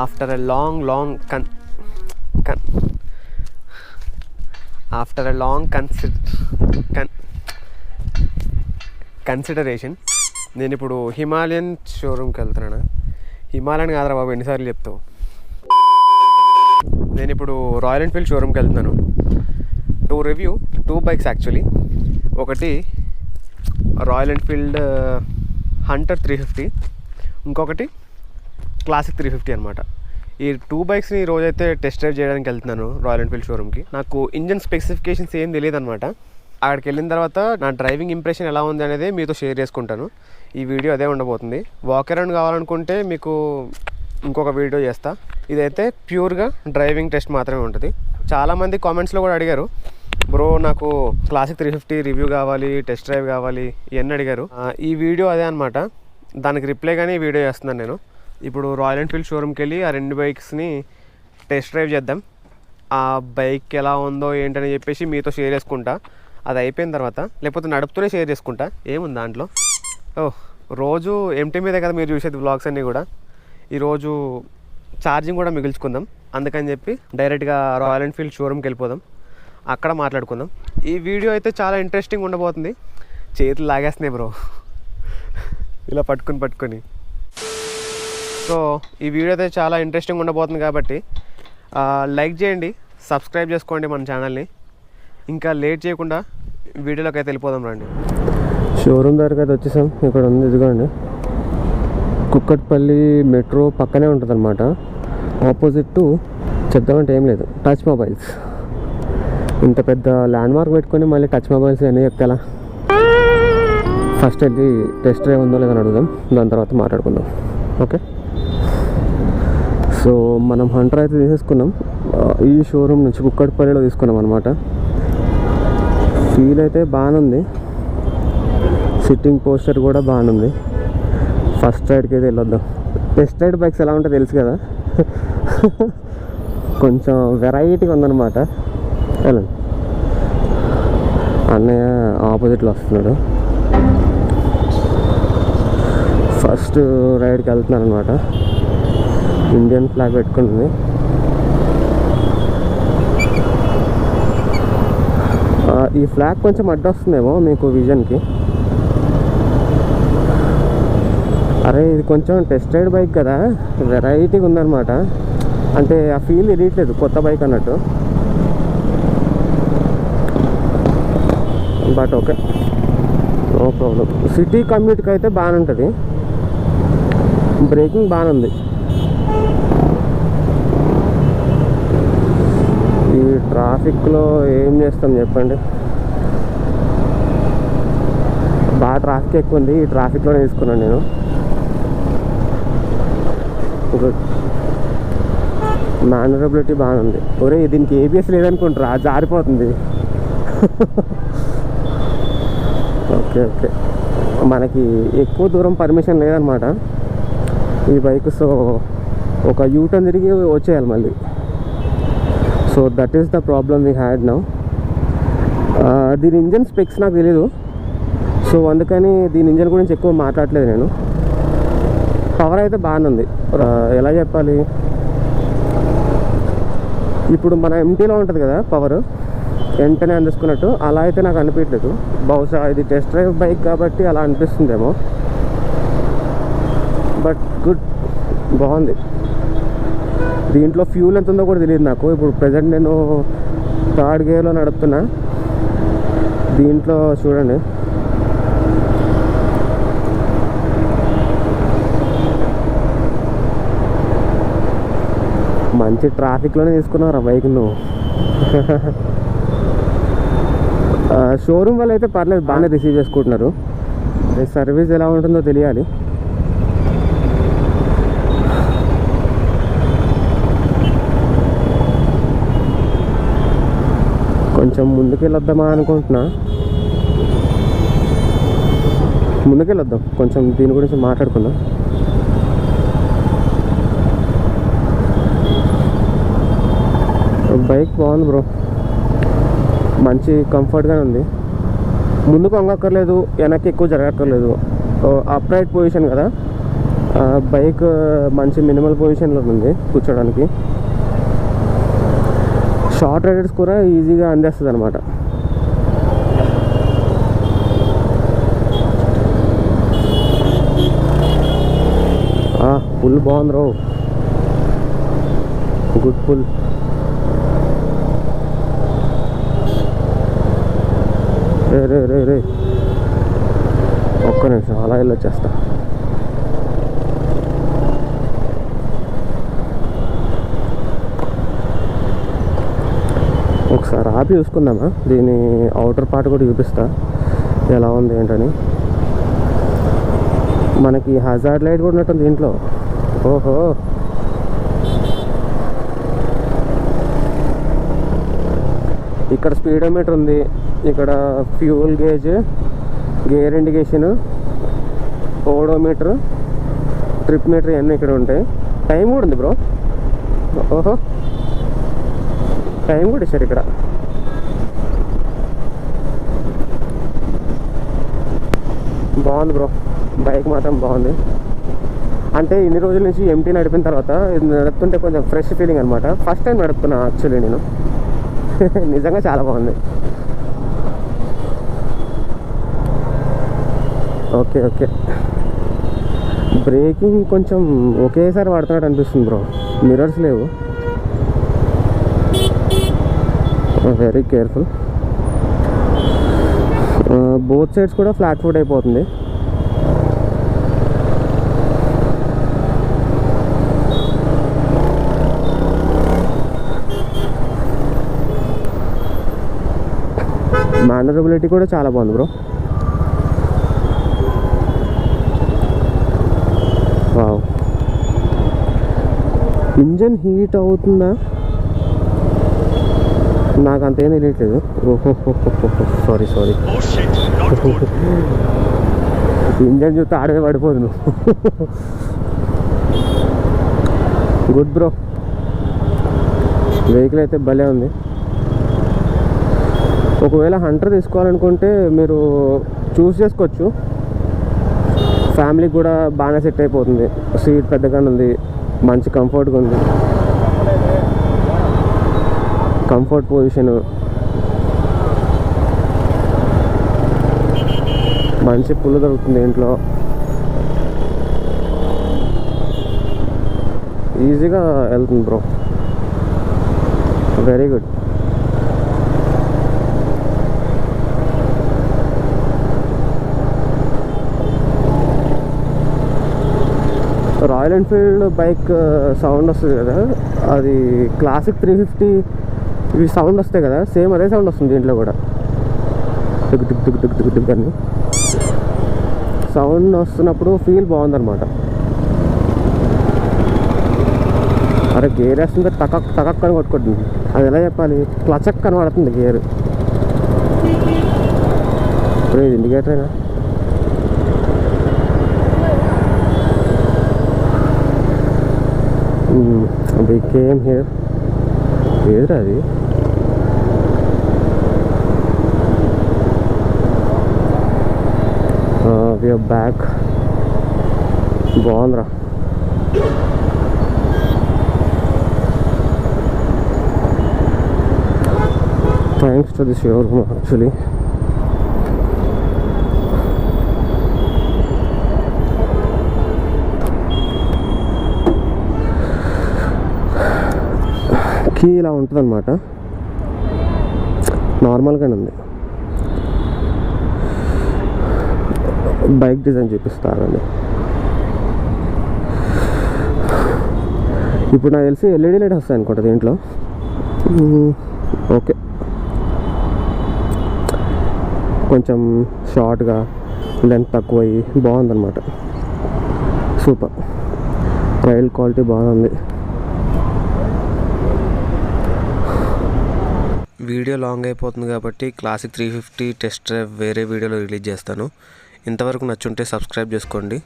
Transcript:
After a long consideration నేను ఇప్పుడు Himalayan షోరూమ్కి వెళ్తున్నాను. హిమాలయన్ కాదురా బాబు, ఎన్నిసార్లు చెప్తావు. నేను ఇప్పుడు రాయల్ ఎన్ఫీల్డ్ షోరూమ్కి వెళ్తున్నాను టు రివ్యూ 2 బైక్స్ యాక్చువల్లీ. ఒకటి రాయల్ ఎన్ఫీల్డ్ హంటర్ 350, ఇంకొకటి క్లాసిక్ 350 అనమాట. ఈ 2 బైక్స్ని ఈరోజైతే టెస్ట్ డ్రైవ్ చేయడానికి వెళ్తున్నాను రాయల్ ఎన్ఫీల్డ్ షోరూమ్కి. నాకు ఇంజన్ స్పెసిఫికేషన్స్ ఏం తెలియదు అనమాట. అక్కడికి వెళ్ళిన తర్వాత నా డ్రైవింగ్ ఇంప్రెషన్ ఎలా ఉంది అనేది మీతో షేర్ చేసుకుంటాను. ఈ వీడియో అదే ఉండబోతుంది. వాక్ అరౌండ్ కావాలనుకుంటే మీకు ఇంకొక వీడియో చేస్తా. ఇదైతే ప్యూర్గా డ్రైవింగ్ టెస్ట్ మాత్రమే ఉంటుంది. చాలామంది కామెంట్స్లో కూడా అడిగారు, బ్రో నాకు క్లాసిక్ 350 రివ్యూ కావాలి, టెస్ట్ డ్రైవ్ కావాలి ఇవన్నీ అడిగారు. ఈ వీడియో అదే అనమాట. దానికి రిప్లైగానే ఈ వీడియో చేస్తున్నాను నేను. ఇప్పుడు రాయల్ ఎన్ఫీల్డ్ షోరూమ్కి వెళ్ళి ఆ 2 బైక్స్ని టెస్ట్ డ్రైవ్ చేద్దాం. ఆ బైక్ ఎలా ఉందో ఏంటని చెప్పేసి మీతో షేర్ చేసుకుంటా. అది అయిపోయిన తర్వాత లేకపోతే నడుపుతూనే షేర్ చేసుకుంటా. ఏముంది దాంట్లో. రోజు ఎంటీ మీదే కదా మీరు చూసేది వ్లాగ్స్ అన్నీ కూడా. ఈరోజు ఛార్జింగ్ కూడా మిగిల్చుకుందాం. అందుకని చెప్పి డైరెక్ట్గా రాయల్ ఎన్ఫీల్డ్ షోరూమ్కి వెళ్ళిపోదాం, అక్కడ మాట్లాడుకుందాం. ఈ వీడియో అయితే చాలా ఇంట్రెస్టింగ్ ఉండబోతుంది. చేతులు లాగేస్తున్నాయి బ్రో ఇలా పట్టుకొని. సో ఈ వీడియో అయితే చాలా ఇంట్రెస్టింగ్ ఉండబోతుంది కాబట్టి లైక్ చేయండి, సబ్స్క్రైబ్ చేసుకోండి మన ఛానల్ని. ఇంకా లేట్ చేయకుండా వీడియోలోకి అయితే వెళ్ళిపోదాం రండి. షోరూమ్ దగ్గరికి అయితే వచ్చేసాం. ఇక్కడ ఉంది, ఇదిగోండి, కుక్కట్పల్లి మెట్రో పక్కనే ఉంటుంది అనమాట. ఆపోజిట్ టు చెప్దామంటే ఏం లేదు, టచ్ మొబైల్స్. ఇంత పెద్ద ల్యాండ్ మార్క్ పెట్టుకొని మళ్ళీ టచ్ మొబైల్స్ అని చెప్తా. ఫస్ట్ వెళ్ళి టెస్ట్ డ్రైవ్ ఉందో లేదని అడుగుదాం, దాని తర్వాత మాట్లాడుకుందాం. ఓకే, సో మనం హంటర్ అయితే తీసేసుకున్నాం. ఈ షోరూమ్ నుంచి కుక్కట్పల్లిలో తీసుకున్నాం అనమాట. ఫీల్ అయితే బాగానే ఉంది, సిట్టింగ్ పోస్చర్ కూడా బాగానే ఉంది. ఫస్ట్ రైడ్కి అయితే వెళ్ళొద్దాం. టెస్ట్ రైడ్ బైక్స్ ఎలా ఉంటుందో తెలుసు కదా, కొంచెం వెరైటీగా ఉందన్నమాట. వెళ్ళండి. అన్నయ్య ఆపోజిట్లో వస్తున్నాడు. ఫస్ట్ రైడ్కి వెళ్తున్నాను అనమాట. ఇండియన్ ఫ్లాగ్ పెట్టుకుంటుంది. ఈ ఫ్లాగ్ కొంచెం అడ్డొస్తుందేమో మీకు విజన్కి. అరే ఇది కొంచెం టెస్ట్ రైడ్ బైక్ కదా, వెరైటీగా ఉందన్నమాట. అంటే ఆ ఫీల్ తెలియట్లేదు కొత్త బైక్ అన్నట్టు. But okay, no problem. City కమ్యూట్కి అయితే బాగానే ఉంటుంది, బ్రేకింగ్ బాగానే ఉంది. ఈ ట్రాఫిక్లో ఏం చేస్తాం చెప్పండి, బాగా ట్రాఫిక్ ఎక్కువ ఉంది. ఈ ట్రాఫిక్లోనే తీసుకున్నాను నేను. గుడ్, మేనరబిలిటీ బాగానే ఉంది. ఒరే దీనికి ఏబిఎస్ లేదనుకుంటారా, జారిపోతుంది. ఓకే, మనకి ఎక్కువ దూరం పర్మిషన్ లేదనమాట ఈ బైక్. సో ఒక యూటర్న్ తిరిగి వచ్చేయాలి మళ్ళీ. So that is the problem we had now. దీని ఇంజన్ స్పెక్స్ నాకు తెలీదు, సో అందుకని దీని ఇంజన్ గురించి ఎక్కువ మాట్లాడలేదు నేను. పవర్ అయితే బాగానే ఉంది. ఎలా చెప్పాలి, ఇప్పుడు మన ఎంటీలో ఉంటుంది కదా పవర్, వెంటనే అందించుకున్నట్టు, అలా అయితే నాకు అనిపించలేదు. బహుశా ఇది టెస్ట్ డ్రైవ్ బైక్ కాబట్టి అలా అనిపిస్తుందేమో. బట్ గుడ్, బాగుంది. దీంట్లో ఫ్యూల్ ఎంత ఉందో కూడా తెలియదు నాకు. ఇప్పుడు ప్రజెంట్ నేను 3rd గేర్లో నడుపుతున్నా. దీంట్లో చూడండి, మంచి ట్రాఫిక్లోనే తీసుకున్నావు బైక్ నువ్వు. షోరూమ్ వాళ్ళు అయితే పర్లేదు, బాగానే రిసీవ్ చేసుకుంటున్నారు. సర్వీస్ ఎలా ఉంటుందో తెలియాలి. కొంచెం ముందుకెళ్ళొద్దామా అనుకుంటున్నా. ముందుకెళ్ళొద్దాం, కొంచెం దీని గురించి మాట్లాడుకుందాం. బైక్ బాగుంది బ్రో, మంచి కంఫర్ట్గానే ఉంది. ముందుకు వంగక్కర్లేదు, వెనక్కి ఎక్కువ జరగక్కర్లేదు. అప్రైట్ పొజిషన్ కదా, బైక్ మంచి మినిమల్ పొజిషన్లో ఉంది కూర్చోడానికి. షార్ట్ రైడర్స్ కూడా ఈజీగా అందేస్తుంది అనమాట. పుల్ బాగుంది రో, గుడ్ పుల్. రే రే రే రే ఒక్క నిమిషం అలా వెళ్ళొచ్చేస్తా. ఒకసారి ఆపి చూసుకుందామా, దీని అవుటర్ పార్ట్ కూడా చూపిస్తా ఎలా ఉంది ఏంటని. మనకి హజార్డ్ లైట్ కూడా ఉన్నట్టుంది దీంట్లో. ఓహో, ఇక్కడ స్పీడోమీటర్ ఉంది, ఇక్కడ fuel gauge, gear indication, odometer, trip meter ఇవన్నీ ఇక్కడ ఉంటాయి. టైం కూడా ఉంది బ్రో. ఓహో, టైం కూడా ఇచ్చారు ఇక్కడ. బాగుంది బ్రో, బైక్ మాత్రం బాగుంది. అంటే ఇన్ని రోజుల నుంచి ఎంటీ నడిపిన తర్వాత ఇది నడుపుతుంటే కొంచెం ఫ్రెష్ ఫీలింగ్ అనమాట. ఫస్ట్ టైం నడుపుతున్నా యాక్చువల్లీ నేను. నిజంగా చాలా బాగుంది. ఓకే ఓకే, బ్రేకింగ్ కొంచెం ఒకేసారి వాడుతున్నట్టు అనిపిస్తుంది బ్రో. మిర్రర్స్ లేవు, వెరీ కేర్ఫుల్. బోత్ సైడ్స్ కూడా ఫ్లాట్ ఫుట్ అయిపోతుంది. మేనరబిలిటీ కూడా చాలా బాగుంది బ్రో. వావ్, ఇంజన్ హీట్ అవుతుందా నాకు అంతేం తెలియట్లేదు. ఓహో, సారీ ఇంజన్ చూస్తే ఆడమే పడిపోదు నువ్వు. గుడ్ బ్రో, వెహికల్ అయితే భలే ఉంది. ఒకవేళ హంటర్ తీసుకోవాలనుకుంటే మీరు చూస్ చేసుకోవచ్చు. ఫ్యామిలీకి కూడా బాగానే సెట్ అయిపోతుంది. సీట్ పెద్దగానే ఉంది, మంచి కంఫర్ట్గా ఉంది, కంఫర్ట్ పొజిషన్, మంచి పుల్లు దొరుకుతుంది ఇంట్లో. ఈజీగా వెళ్తుంది bro, very good. Royal Enfield bike sound వస్తుంది కదా, అది క్లాసిక్ 350 ఇవి సౌండ్ వస్తాయి కదా, సేమ్ అదే సౌండ్ వస్తుంది దీంట్లో కూడా. దుగ్ దుగ్ దుగ్ దుగ్ దుగ్ దుగ్ అని సౌండ్ వస్తున్నప్పుడు ఫీల్ బాగుందన్నమాట. అరే గేర్ వేస్తుంటే టకక్ టకక్ అని కొట్టుకుంటుంది. అది ఎలా చెప్పాలి, క్లచక్ కనబడుతుంది గేర్. ఇది ఇండికేటరేనా? We came here. ఏదిరా అది? We are back. బాగుందిరా. Thanks to the showroom actually. Key ఇలా ఉంటుంది అన్నమాట, నార్మల్గానే ఉంది. బైక్ డిజైన్ చూపిస్తారండి. ఇప్పుడు నాకు తెలిసి ఎల్ఈడి లైట్ వస్తాయి అనుకుంటా దీంట్లో. ఓకే, కొంచెం షార్ట్గా లెంత్ తక్కువ అయ్యి బాగుందన్నమాట. సూపర్, రైల్ క్వాలిటీ బాగుంది. వీడియో లాంగ్ అయిపోతుంది కాబట్టి క్లాసిక్ 350 టెస్ట్ డ్రైవ్ వేరే వీడియోలో రిలీజ్ చేస్తాను. ఇంతవరకు నచ్చుంటే సబ్స్క్రైబ్ చేసుకోండి.